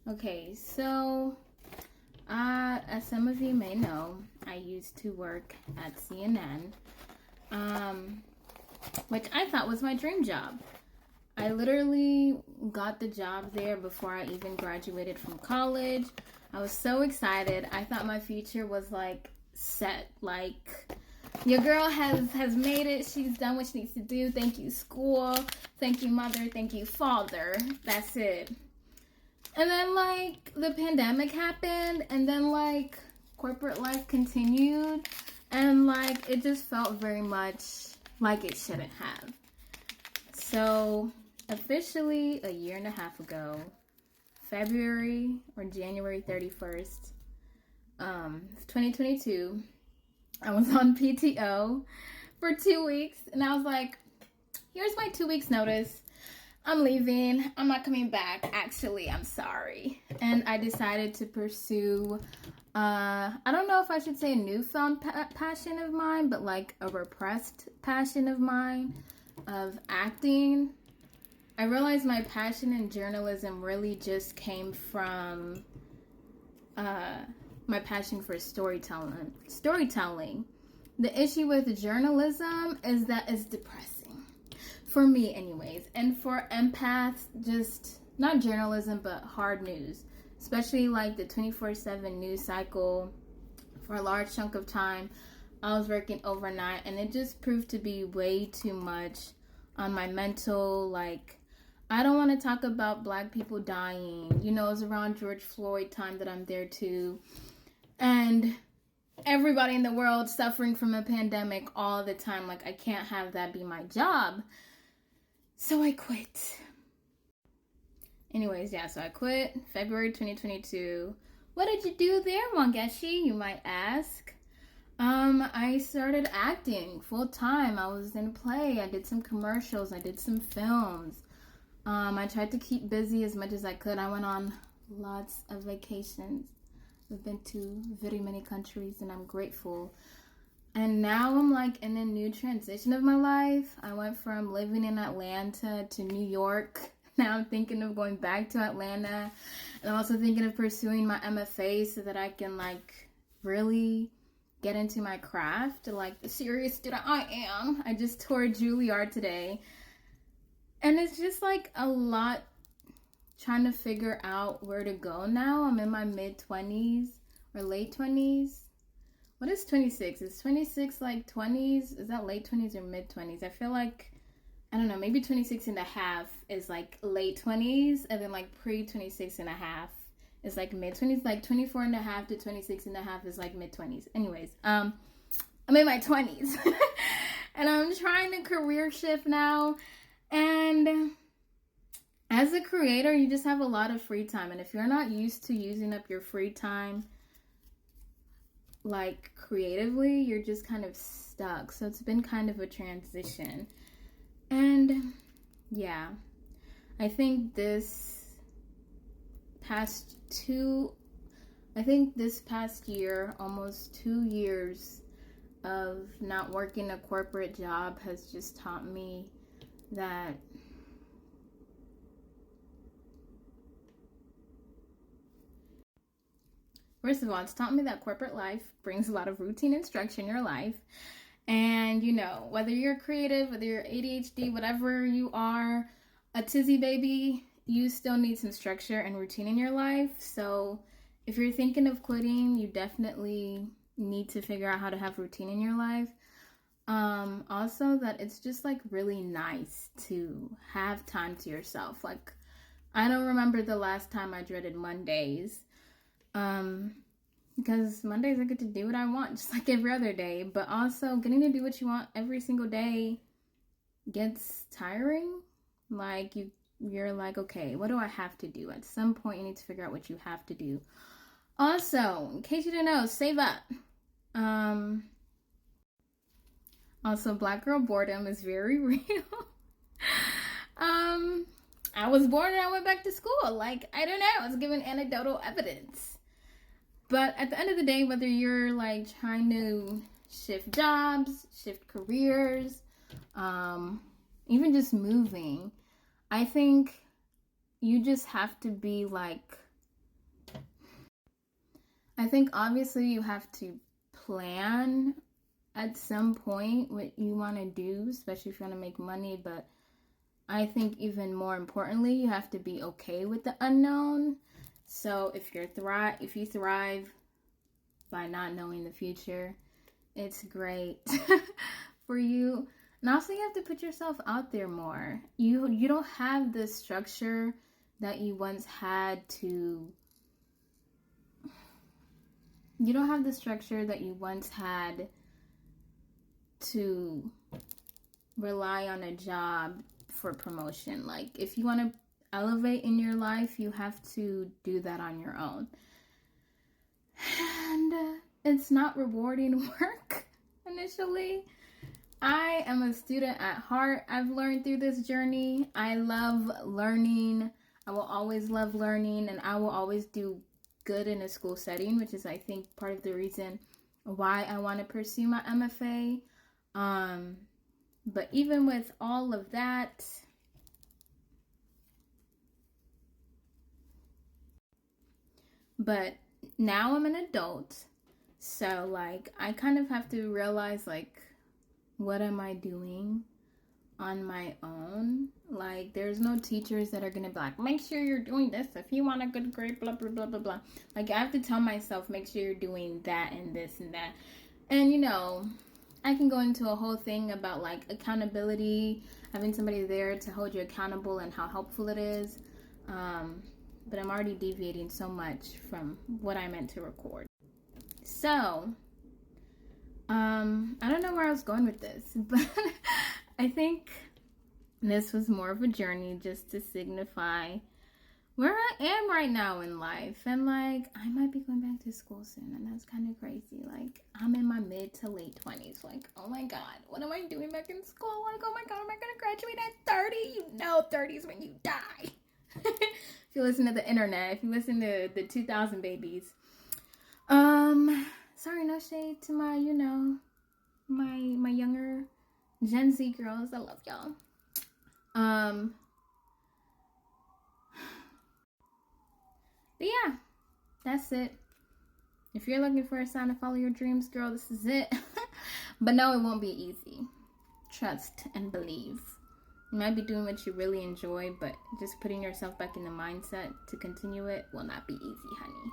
Okay, so as some of you may know, I used to work at CNN, which I thought was my dream job. I literally got the job there before I even graduated from college. I was so excited. I thought my future was like set. Like, your girl has made it. She's done what she needs to do. Thank you, school. Thank you, mother. Thank you, father. That's it. And then, like, the pandemic happened, and then, like, corporate life continued, and, like, it just felt very much like it shouldn't have. So, officially, a year and a half ago, February or January 31st, 2022, I was on PTO for 2 weeks, and I was like, here's my 2 weeks notice. I'm leaving. I'm not coming back. Actually, I'm sorry. And I decided to pursue, I don't know if I should say a newfound passion of mine, but like a repressed passion of mine of acting. I realized my passion in journalism really just came from my passion for storytelling. The issue with journalism is that it's depressing. For me, anyways. And for empaths, just not journalism, but hard news. Especially like the 24/7 news cycle. For a large chunk of time, I was working overnight, and it just proved to be way too much on my mental. Like, I don't want to talk about Black people dying. You know, it was around George Floyd time that I'm there too. And everybody in the world suffering from a pandemic all the time. Like, I can't have that be my job. So I quit. Anyways, yeah, so I quit February 2022. What did you do there, Wangeshi, you might ask? I started acting full time. I was in a play. I did some commercials. I did some films. I tried to keep busy as much as I could. I went on lots of vacations. I've been to very many countries, and I'm grateful. And now I'm like in a new transition of my life. I went from living in Atlanta to New York. Now I'm thinking of going back to Atlanta. And I'm also thinking of pursuing my MFA so that I can like really get into my craft, like the serious student I am. I just toured Juilliard today. And it's just like a lot trying to figure out where to go now. I'm in my mid-20s or late 20s. What is 26? Is 26 like 20s? Is that late 20s or mid 20s? I feel like, I don't know, maybe 26 and a half is like late 20s, and then like pre 26 and a half is like mid 20s. Like 24 and a half to 26 and a half is like mid 20s. Anyways, I'm in my 20s and I'm trying to career shift now. And as a creator, you just have a lot of free time. And if you're not used to using up your free time, like creatively, you're just kind of stuck. So it's been kind of a transition. And yeah, I think this past year, almost 2 years of not working a corporate job has just taught me that first of all, it's taught me that corporate life brings a lot of routine and structure in your life. And, you know, whether you're creative, whether you're ADHD, whatever you are, a tizzy baby, you still need some structure and routine in your life. So if you're thinking of quitting, you definitely need to figure out how to have routine in your life. Also, that it's just like really nice to have time to yourself. Like, I don't remember the last time I dreaded Mondays. Because Mondays I get to do what I want, just like every other day. But also, getting to do what you want every single day gets tiring. Like, you're like, okay, what do I have to do? At some point, you need to figure out what you have to do. Also, in case you didn't know, save up. Also, Black girl boredom is very real. I was bored and I went back to school. Like, I don't know, I was given anecdotal evidence. But at the end of the day, whether you're like trying to shift jobs, shift careers, even just moving, I think you just have to be like I think obviously you have to plan at some point what you want to do, especially if you want to make money, but I think even more importantly, you have to be okay with the unknown. So if you thrive by not knowing the future, it's great for you. And also you have to put yourself out there more. You don't have the structure that you once had to you don't have the structure that you once had to rely on a job for promotion. Like if you want to elevate in your life, you have to do that on your own. And it's not rewarding work initially. I am a student at heart. I've learned through this journey. I love learning. I will always love learning, and I will always do good in a school setting, which is, I think, part of the reason why I want to pursue my MFA. But even with all of that, but now I'm an adult, so like I kind of have to realize like what am I doing on my own? Like there's no teachers that are gonna be like, make sure you're doing this if you want a good grade, blah blah blah blah blah. Like I have to tell myself, make sure you're doing that and this and that. And you know, I can go into a whole thing about like accountability, having somebody there to hold you accountable and how helpful it is. But I'm already deviating so much from what I meant to record. So, I don't know where I was going with this, but I think this was more of a journey just to signify where I am right now in life. And like, I might be going back to school soon, and that's kind of crazy. Like, I'm in my mid to late 20s. Like, oh my God, what am I doing back in school? Like, oh my God, am I going to graduate at 30? You know, 30 is when you die. If you listen to the internet, if you listen to the 2000 babies. Sorry, no shade to my, you know, my younger Gen Z girls. I love y'all. But yeah, that's it. If you're looking for a sign to follow your dreams, girl, this is it. But no, it won't be easy. Trust and believe. You might be doing what you really enjoy, but just putting yourself back in the mindset to continue it will not be easy, honey.